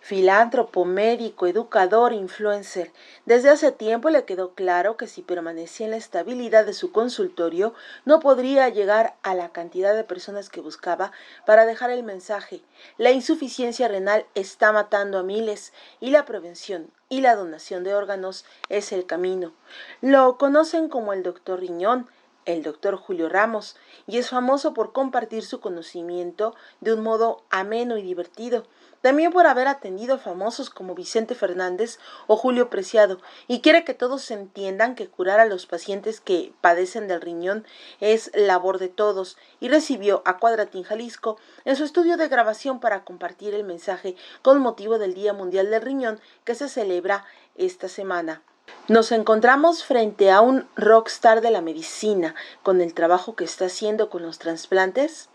Filántropo, médico, educador, influencer. Desde hace tiempo le quedó claro que si permanecía en la estabilidad de su consultorio, no podría llegar a la cantidad de personas que buscaba para dejar el mensaje. La insuficiencia renal está matando a miles y la prevención y la donación de órganos es el camino. Lo conocen como el doctor Riñón, el doctor Julio Ramos, y es famoso por compartir su conocimiento de un modo ameno y divertido, también por haber atendido a famosos como Vicente Fernández o Julio Preciado, y quiere que todos entiendan que curar a los pacientes que padecen del riñón es labor de todos, y recibió a Cuadratín Jalisco en su estudio de grabación para compartir el mensaje con motivo del Día Mundial del Riñón que se celebra esta semana. Nos encontramos frente a un rockstar de la medicina con el trabajo que está haciendo con los trasplantes.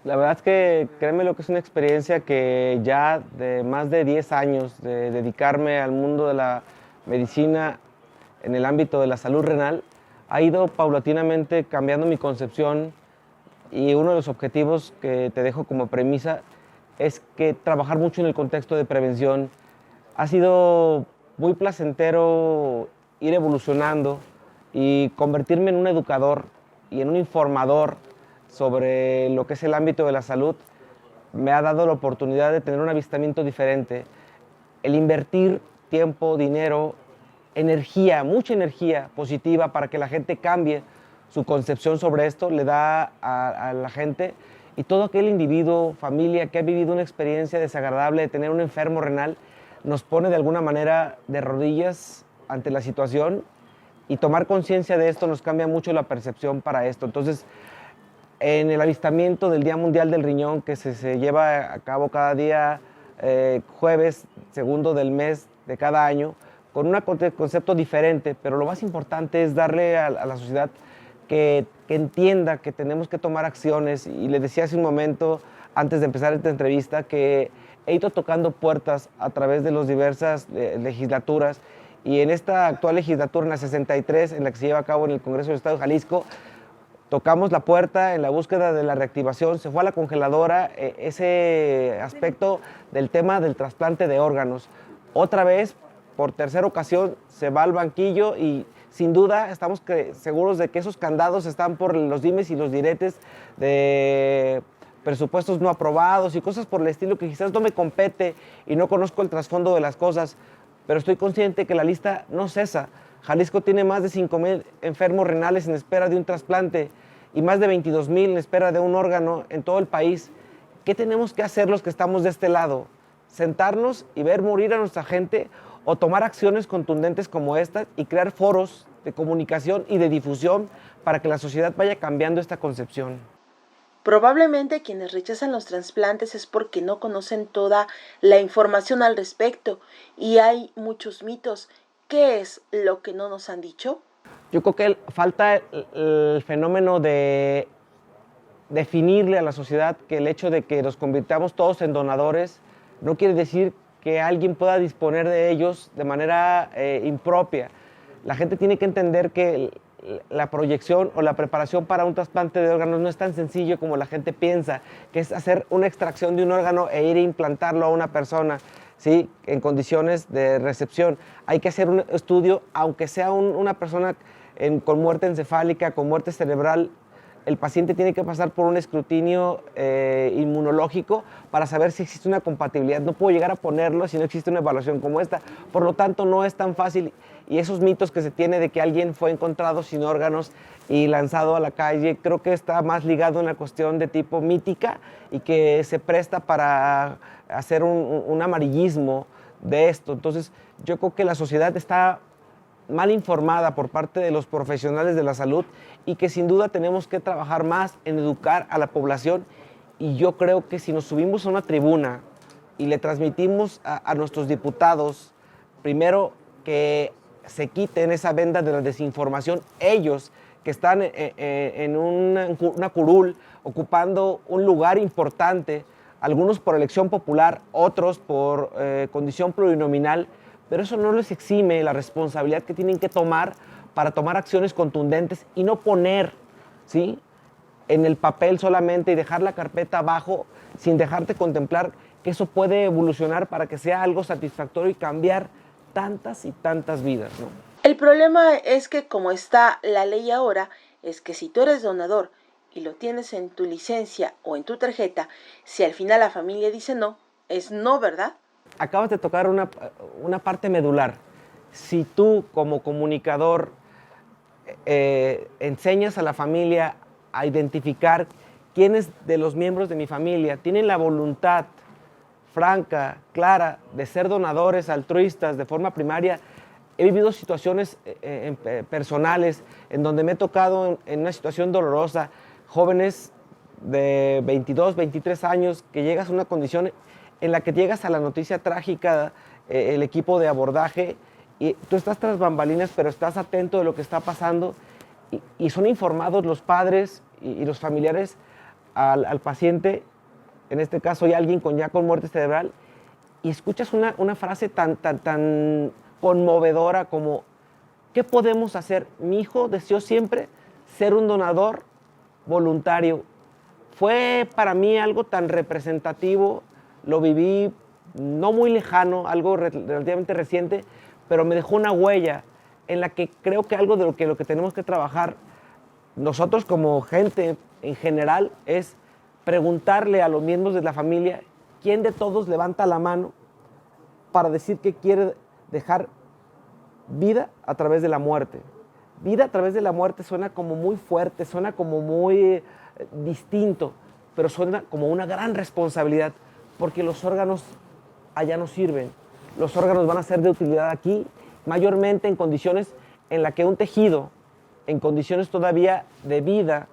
La verdad es que créeme lo que es una experiencia que ya de más de 10 años de dedicarme al mundo de la medicina en el ámbito de la salud renal, ha ido paulatinamente cambiando mi concepción y uno de los objetivos que te dejo como premisa es que trabajar mucho en el contexto de prevención. Ha sido muy placentero ir evolucionando y convertirme en un educador y en un informador sobre lo que es el ámbito de la salud. Me ha dado la oportunidad de tener un avistamiento diferente. El invertir tiempo, dinero, energía, mucha energía positiva para que la gente cambie su concepción sobre esto, le da a la gente y todo aquel individuo, familia que ha vivido una experiencia desagradable de tener un enfermo renal, nos pone de alguna manera de rodillas ante la situación y tomar conciencia de esto nos cambia mucho la percepción para esto. Entonces, en el avistamiento del Día Mundial del Riñón que se lleva a cabo cada día jueves, segundo del mes de cada año, con un concepto diferente, pero lo más importante es darle a la sociedad que entienda que tenemos que tomar acciones. Y le decía hace un momento, antes de empezar esta entrevista, que he ido tocando puertas a través de las diversas legislaturas, y en esta actual legislatura, en la 63, en la que se lleva a cabo en el Congreso del Estado de Jalisco, tocamos la puerta en la búsqueda de la reactivación, se fue a la congeladora ese aspecto del tema del trasplante de órganos. Otra vez, por tercera ocasión, se va al banquillo y sin duda estamos seguros de que esos candados están por los dimes y los diretes de presupuestos no aprobados y cosas por el estilo que quizás no me compete y no conozco el trasfondo de las cosas, pero estoy consciente que la lista no cesa. Jalisco tiene más de 5,000 enfermos renales en espera de un trasplante y más de 22,000 en espera de un órgano en todo el país. ¿Qué tenemos que hacer los que estamos de este lado? ¿Sentarnos y ver morir a nuestra gente o tomar acciones contundentes como estas y crear foros de comunicación y de difusión para que la sociedad vaya cambiando esta concepción? Probablemente quienes rechazan los trasplantes es porque no conocen toda la información al respecto y hay muchos mitos. ¿Qué es lo que no nos han dicho? Yo creo que falta el fenómeno de definirle a la sociedad que el hecho de que nos convirtamos todos en donadores no quiere decir que alguien pueda disponer de ellos de manera impropia. La gente tiene que entender que la proyección o la preparación para un trasplante de órganos no es tan sencillo como la gente piensa, que es hacer una extracción de un órgano e ir a implantarlo a una persona, ¿sí? En condiciones de recepción. Hay que hacer un estudio, aunque sea una persona con muerte encefálica, con muerte cerebral. El paciente tiene que pasar por un escrutinio inmunológico para saber si existe una compatibilidad. No puedo llegar a ponerlo si no existe una evaluación como esta. Por lo tanto, no es tan fácil. Y esos mitos que se tiene de que alguien fue encontrado sin órganos y lanzado a la calle, creo que está más ligado a una cuestión de tipo mítica y que se presta para hacer un amarillismo de esto. Entonces, yo creo que la sociedad está mal informada por parte de los profesionales de la salud y que sin duda tenemos que trabajar más en educar a la población. Y yo creo que si nos subimos a una tribuna y le transmitimos a nuestros diputados, primero que se quiten esa venda de la desinformación, ellos que están en una curul ocupando un lugar importante, algunos por elección popular, otros por condición plurinominal, pero eso no les exime la responsabilidad que tienen que tomar para tomar acciones contundentes y no poner, ¿sí?, en el papel solamente y dejar la carpeta abajo sin dejarte contemplar que eso puede evolucionar para que sea algo satisfactorio y cambiar tantas y tantas vidas, ¿no? El problema es que como está la ley ahora, es que si tú eres donador y lo tienes en tu licencia o en tu tarjeta, si al final la familia dice no, es no, ¿verdad? Acabas de tocar una parte medular. Si tú como comunicador enseñas a la familia a identificar quiénes de los miembros de mi familia tienen la voluntad franca, clara, de ser donadores altruistas de forma primaria, he vivido situaciones personales en donde me he tocado en una situación dolorosa, jóvenes de 22, 23 años, que llegas a una condición en la que llegas a la noticia trágica, el equipo de abordaje, y tú estás tras bambalinas, pero estás atento de lo que está pasando, y son informados los padres y los familiares al paciente, en este caso ya alguien ya con muerte cerebral, y escuchas una frase tan conmovedora como: ¿qué podemos hacer? Mi hijo deseó siempre ser un donador voluntario. Fue para mí algo tan representativo, lo viví no muy lejano, algo relativamente reciente, pero me dejó una huella en la que creo que algo de lo que tenemos que trabajar nosotros como gente en general es preguntarle a los miembros de la familia quién de todos levanta la mano para decir que quiere dejar vida a través de la muerte. Vida a través de la muerte suena como muy fuerte, suena como muy distinto, pero suena como una gran responsabilidad, porque los órganos allá no sirven. Los órganos van a ser de utilidad aquí, mayormente en condiciones en las que un tejido, en condiciones todavía de vida,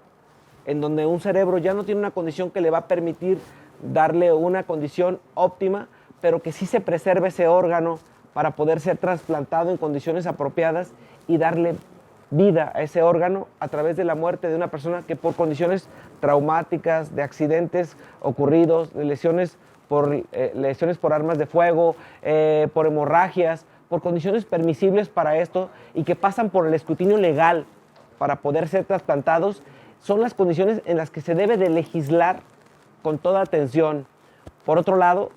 en donde un cerebro ya no tiene una condición que le va a permitir darle una condición óptima, pero que sí se preserve ese órgano para poder ser trasplantado en condiciones apropiadas y darle vida a ese órgano a través de la muerte de una persona que por condiciones traumáticas, de accidentes ocurridos, de lesiones por armas de fuego, por hemorragias, por condiciones permisibles para esto y que pasan por el escrutinio legal para poder ser trasplantados, son las condiciones en las que se debe de legislar con toda atención. Por otro lado,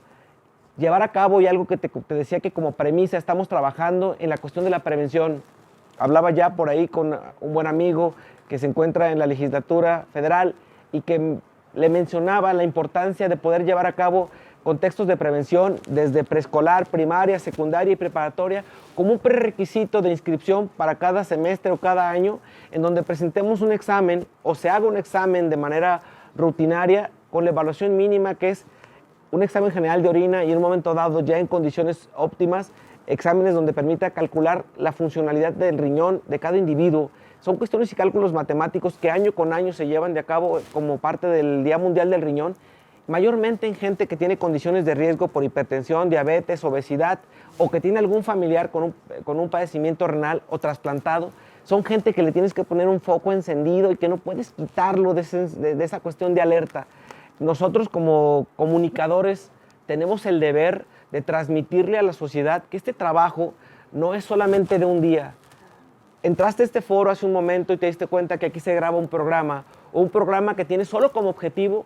llevar a cabo, y algo que te decía que como premisa estamos trabajando en la cuestión de la prevención. Hablaba ya por ahí con un buen amigo que se encuentra en la legislatura federal y que le mencionaba la importancia de poder llevar a cabo contextos de prevención desde preescolar, primaria, secundaria y preparatoria como un prerequisito de inscripción para cada semestre o cada año, en donde presentemos un examen o se haga un examen de manera rutinaria con la evaluación mínima, que es un examen general de orina y en un momento dado ya en condiciones óptimas, exámenes donde permita calcular la funcionalidad del riñón de cada individuo. Son cuestiones y cálculos matemáticos que año con año se llevan de a cabo como parte del Día Mundial del Riñón, mayormente en gente que tiene condiciones de riesgo por hipertensión, diabetes, obesidad o que tiene algún familiar con un padecimiento renal o trasplantado. Son gente que le tienes que poner un foco encendido y que no puedes quitarlo de esa cuestión de alerta. Nosotros como comunicadores tenemos el deber de transmitirle a la sociedad que este trabajo no es solamente de un día. Entraste a este foro hace un momento y te diste cuenta que aquí se graba un programa que tiene solo como objetivo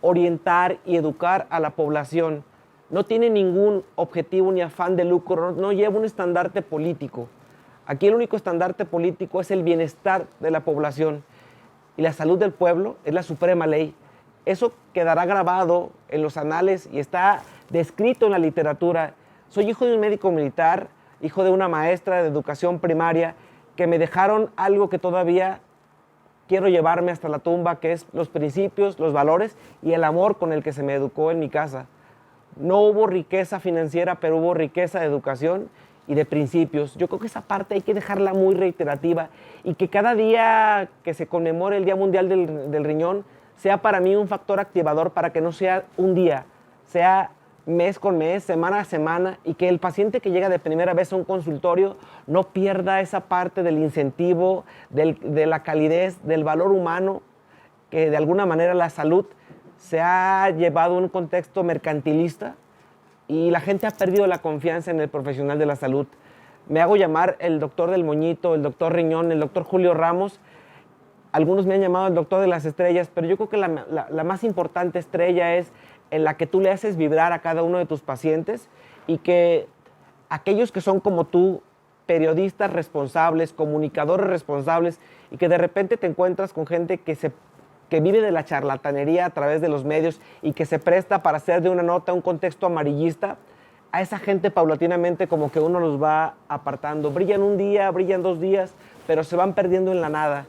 orientar y educar a la población. No tiene ningún objetivo ni afán de lucro, no lleva un estandarte político. Aquí el único estandarte político es el bienestar de la población y la salud del pueblo es la suprema ley. Eso quedará grabado en los anales y está descrito en la literatura. Soy hijo de un médico militar, hijo de una maestra de educación primaria, que me dejaron algo que todavía quiero llevarme hasta la tumba, que es los principios, los valores y el amor con el que se me educó en mi casa. No hubo riqueza financiera, pero hubo riqueza de educación y de principios. Yo creo que esa parte hay que dejarla muy reiterativa y que cada día que se conmemore el Día Mundial del Riñón sea para mí un factor activador para que no sea un día, sea mes con mes, semana a semana, y que el paciente que llega de primera vez a un consultorio no pierda esa parte del incentivo, de la calidez, del valor humano, que de alguna manera la salud se ha llevado a un contexto mercantilista y la gente ha perdido la confianza en el profesional de la salud. Me hago llamar el doctor del moñito, el doctor Riñón, el doctor Julio Ramos. Algunos me han llamado el doctor de las estrellas, pero yo creo que la más importante estrella es en la que tú le haces vibrar a cada uno de tus pacientes y que aquellos que son como tú, periodistas responsables, comunicadores responsables, y que de repente te encuentras con gente que vive de la charlatanería a través de los medios y que se presta para hacer de una nota un contexto amarillista, a esa gente paulatinamente como que uno los va apartando. Brillan un día, brillan 2 días, pero se van perdiendo en la nada.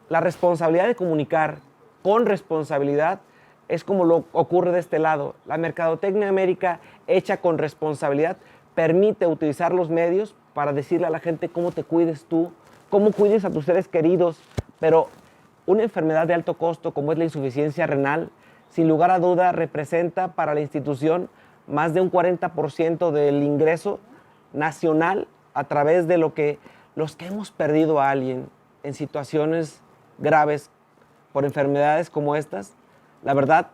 La responsabilidad de comunicar con responsabilidad es como lo ocurre de este lado. La mercadotecnia América, hecha con responsabilidad, permite utilizar los medios para decirle a la gente cómo te cuides tú, cómo cuides a tus seres queridos, pero una enfermedad de alto costo como es la insuficiencia renal, sin lugar a duda representa para la institución más de un 40% del ingreso nacional a través de los que hemos perdido a alguien en situaciones graves por enfermedades como estas. La verdad,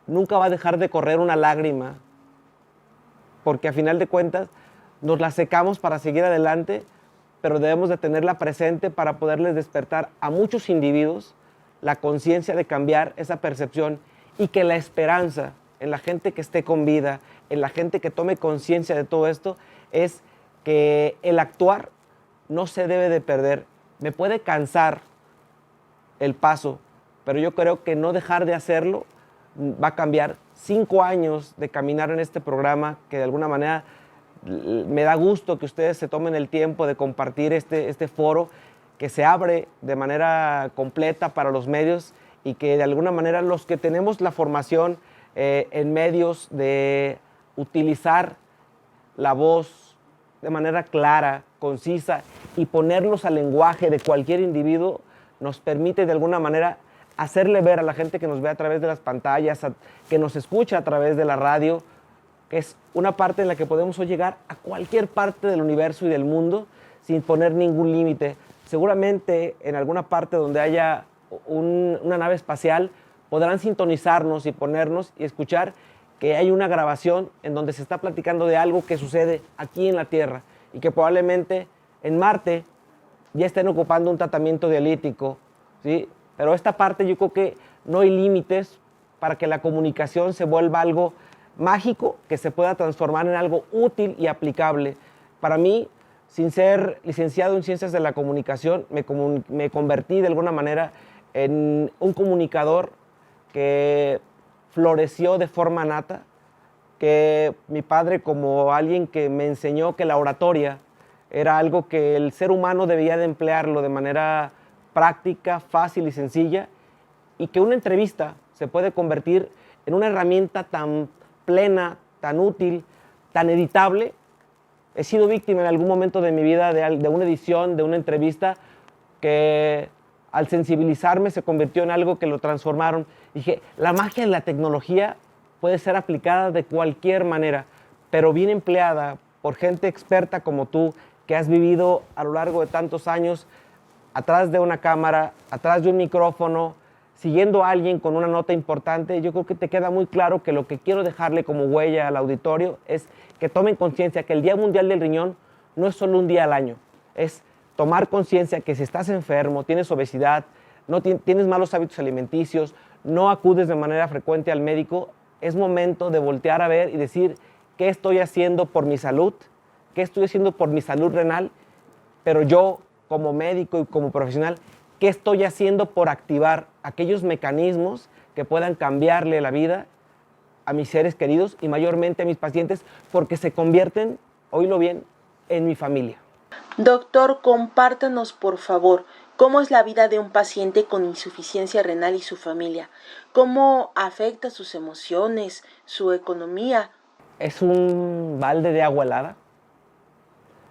nunca va a dejar de correr una lágrima, porque a final de cuentas nos la secamos para seguir adelante, pero debemos de tenerla presente para poderles despertar a muchos individuos la conciencia de cambiar esa percepción y que la esperanza en la gente que esté con vida, en la gente que tome conciencia de todo esto, es que el actuar no se debe de perder. Me puede cansar el paso, pero yo creo que no dejar de hacerlo va a cambiar. 5 años de caminar en este programa, que de alguna manera me da gusto que ustedes se tomen el tiempo de compartir este foro que se abre de manera completa para los medios y que de alguna manera los que tenemos la formación en medios de utilizar la voz de manera clara, concisa y ponerlos al lenguaje de cualquier individuo nos permite de alguna manera hacerle ver a la gente que nos ve a través de las pantallas, que nos escucha a través de la radio, que es una parte en la que podemos hoy llegar a cualquier parte del universo y del mundo sin poner ningún límite. Seguramente en alguna parte donde haya una nave espacial podrán sintonizarnos y ponernos y escuchar que hay una grabación en donde se está platicando de algo que sucede aquí en la Tierra y que probablemente en Marte ya estén ocupando un tratamiento dialítico, ¿sí? Pero esta parte yo creo que no hay límites para que la comunicación se vuelva algo mágico, que se pueda transformar en algo útil y aplicable. Para mí, sin ser licenciado en Ciencias de la Comunicación, me convertí de alguna manera en un comunicador que floreció de forma nata, que mi padre, como alguien que me enseñó que la oratoria era algo que el ser humano debía de emplearlo de manera práctica, fácil y sencilla, y que una entrevista se puede convertir en una herramienta tan plena, tan útil, tan editable. He sido víctima en algún momento de mi vida de una edición, de una entrevista, que al sensibilizarme se convirtió en algo que lo transformaron. Dije, la magia de la tecnología puede ser aplicada de cualquier manera, pero bien empleada por gente experta como tú, que has vivido a lo largo de tantos años atrás de una cámara, atrás de un micrófono, siguiendo a alguien con una nota importante. Yo creo que te queda muy claro que lo que quiero dejarle como huella al auditorio es que tomen conciencia que el Día Mundial del Riñón no es solo un día al año, es tomar conciencia que si estás enfermo, tienes obesidad, no tienes malos hábitos alimenticios, no acudes de manera frecuente al médico, es momento de voltear a ver y decir, ¿qué estoy haciendo por mi salud? ¿Qué estoy haciendo por mi salud renal? Pero yo, como médico y como profesional, ¿qué estoy haciendo por activar aquellos mecanismos que puedan cambiarle la vida a mis seres queridos y mayormente a mis pacientes, porque se convierten, oílo bien, en mi familia? Doctor, compártanos por favor cómo es la vida de un paciente con insuficiencia renal y su familia. ¿Cómo afecta sus emociones, su economía? Es un balde de agua helada.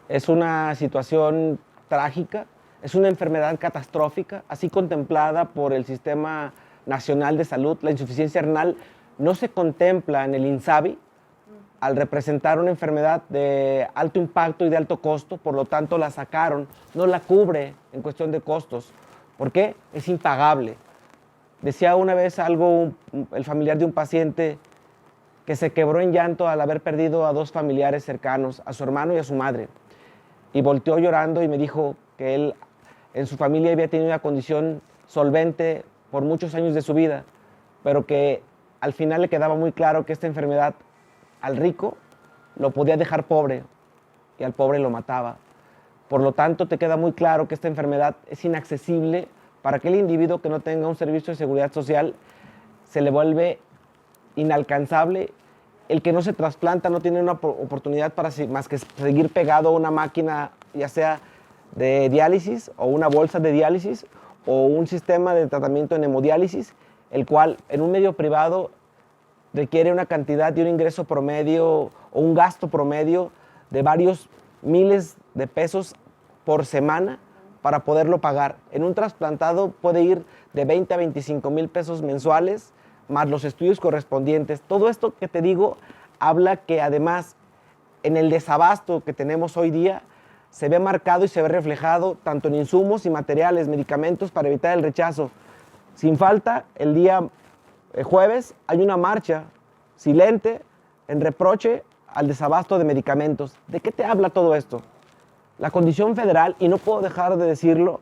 Es una situación trágica. Es una enfermedad catastrófica, así contemplada por el Sistema Nacional de Salud. La insuficiencia renal no se contempla en el INSABI al representar una enfermedad de alto impacto y de alto costo, por lo tanto la sacaron, no la cubre en cuestión de costos. ¿Por qué? Es impagable. Decía una vez algo el familiar de un paciente que se quebró en llanto al haber perdido a 2 familiares cercanos, a su hermano y a su madre, y volteó llorando y me dijo que él en su familia había tenido una condición solvente por muchos años de su vida, pero que al final le quedaba muy claro que esta enfermedad al rico lo podía dejar pobre y al pobre lo mataba. Por lo tanto, te queda muy claro que esta enfermedad es inaccesible para aquel individuo que no tenga un servicio de seguridad social. Se le vuelve inalcanzable. El que no se trasplanta no tiene una oportunidad para más que seguir pegado a una máquina, ya sea de diálisis o una bolsa de diálisis o un sistema de tratamiento en hemodiálisis, el cual en un medio privado requiere una cantidad y un ingreso promedio o un gasto promedio de varios miles de pesos por semana para poderlo pagar. En un trasplantado puede ir de 20 a 25 mil pesos mensuales, más los estudios correspondientes. Todo esto que te digo habla que además en el desabasto que tenemos hoy día se ve marcado y se ve reflejado tanto en insumos y materiales, medicamentos para evitar el rechazo. Sin falta, el día jueves hay una marcha silente en reproche al desabasto de medicamentos. ¿De qué te habla todo esto? La condición federal, y no puedo dejar de decirlo,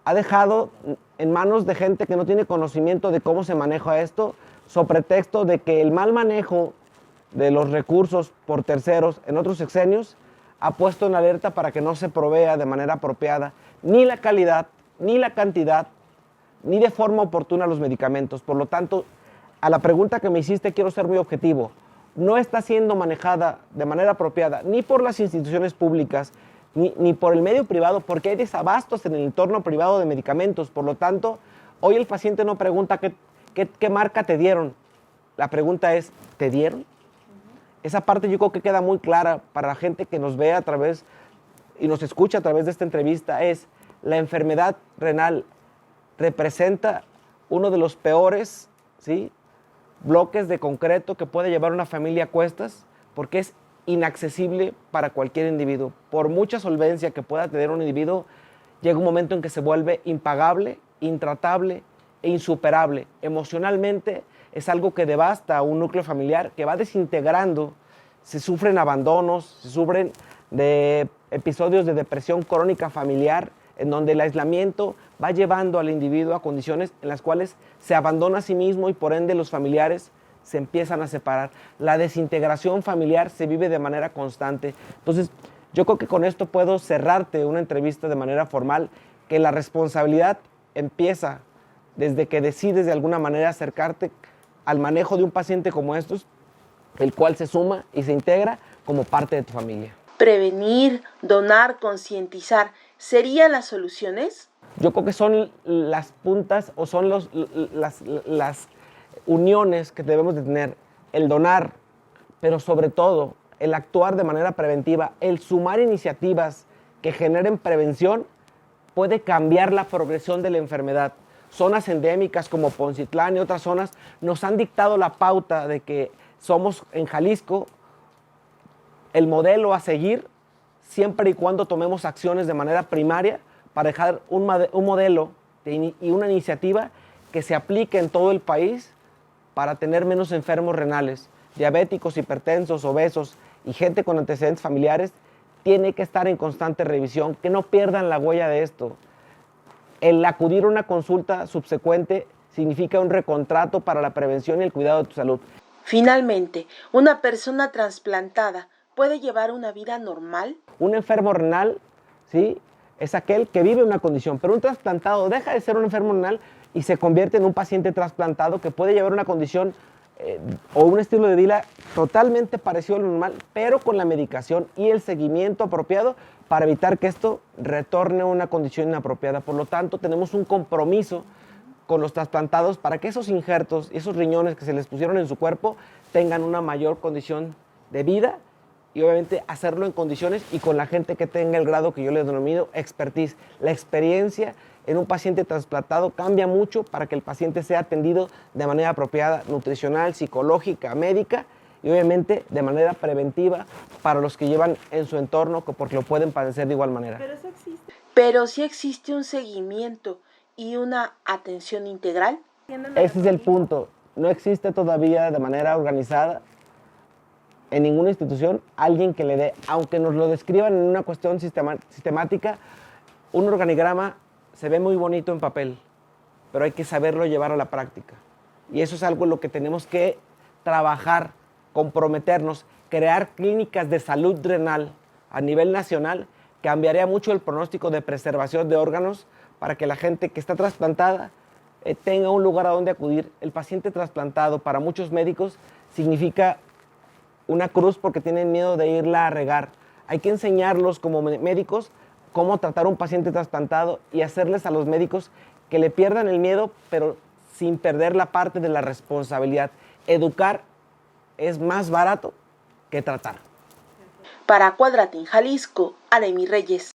ha dejado en manos de gente que no tiene conocimiento de cómo se maneja esto, sobre pretexto de que el mal manejo de los recursos por terceros en otros sexenios ha puesto en alerta para que no se provea de manera apropiada ni la calidad, ni la cantidad, ni de forma oportuna los medicamentos. Por lo tanto, a la pregunta que me hiciste quiero ser muy objetivo. No está siendo manejada de manera apropiada ni por las instituciones públicas, ni por el medio privado, porque hay desabastos en el entorno privado de medicamentos. Por lo tanto, hoy el paciente no pregunta qué marca te dieron. La pregunta es, ¿te dieron? Esa parte yo creo que queda muy clara para la gente que nos ve a través y nos escucha a través de esta entrevista. Es la enfermedad renal representa uno de los peores, ¿sí?, bloques de concreto que puede llevar una familia a cuestas, porque es inaccesible para cualquier individuo. Por mucha solvencia que pueda tener un individuo, llega un momento en que se vuelve impagable, intratable e insuperable. Emocionalmente es algo que devasta a un núcleo familiar, que va desintegrando. Se sufren abandonos, se sufren de episodios de depresión crónica familiar, en donde el aislamiento va llevando al individuo a condiciones en las cuales se abandona a sí mismo y por ende los familiares se empiezan a separar. La desintegración familiar se vive de manera constante. Entonces, yo creo que con esto puedo cerrarte una entrevista de manera formal, que la responsabilidad empieza desde que decides de alguna manera acercarte al manejo de un paciente como estos, el cual se suma y se integra como parte de tu familia. Prevenir, donar, concientizar, ¿serían las soluciones? Yo creo que son las puntas o son las uniones que debemos de tener. El donar, pero sobre todo el actuar de manera preventiva, el sumar iniciativas que generen prevención puede cambiar la progresión de la enfermedad. Zonas endémicas como Poncitlán y otras zonas nos han dictado la pauta de que somos en Jalisco el modelo a seguir siempre y cuando tomemos acciones de manera primaria para dejar un modelo y una iniciativa que se aplique en todo el país para tener menos enfermos renales, diabéticos, hipertensos, obesos y gente con antecedentes familiares. Tiene que estar en constante revisión, que no pierdan la huella de esto. El acudir a una consulta subsecuente significa un recontrato para la prevención y el cuidado de tu salud. Finalmente, ¿una persona trasplantada puede llevar una vida normal? Un enfermo renal, ¿sí?, es aquel que vive una condición, pero un trasplantado deja de ser un enfermo renal y se convierte en un paciente trasplantado que puede llevar una condición o un estilo de vida totalmente parecido a lo normal, pero con la medicación y el seguimiento apropiado para evitar que esto retorne a una condición inapropiada. Por lo tanto, tenemos un compromiso con los trasplantados para que esos injertos y esos riñones que se les pusieron en su cuerpo tengan una mayor condición de vida y obviamente hacerlo en condiciones y con la gente que tenga el grado que yo le denomino expertise. La experiencia en un paciente trasplantado cambia mucho para que el paciente sea atendido de manera apropiada, nutricional, psicológica, médica y obviamente de manera preventiva para los que llevan en su entorno, porque lo pueden padecer de igual manera. Pero sí existe un seguimiento y una atención integral. Ese es el punto. No existe todavía de manera organizada en ninguna institución alguien que le dé, aunque nos lo describan en una cuestión sistemática, un organigrama se ve muy bonito en papel, pero hay que saberlo llevar a la práctica. Y eso es algo en lo que tenemos que trabajar, comprometernos, crear clínicas de salud renal a nivel nacional. Cambiaría mucho el pronóstico de preservación de órganos para que la gente que está trasplantada tenga un lugar a donde acudir. El paciente trasplantado para muchos médicos significa una cruz porque tienen miedo de irla a regar. Hay que enseñarlos como médicos cómo tratar a un paciente trasplantado y hacerles a los médicos que le pierdan el miedo, pero sin perder la parte de la responsabilidad. Educar es más barato que tratar. Para Cuadratín Jalisco, Aremi Reyes.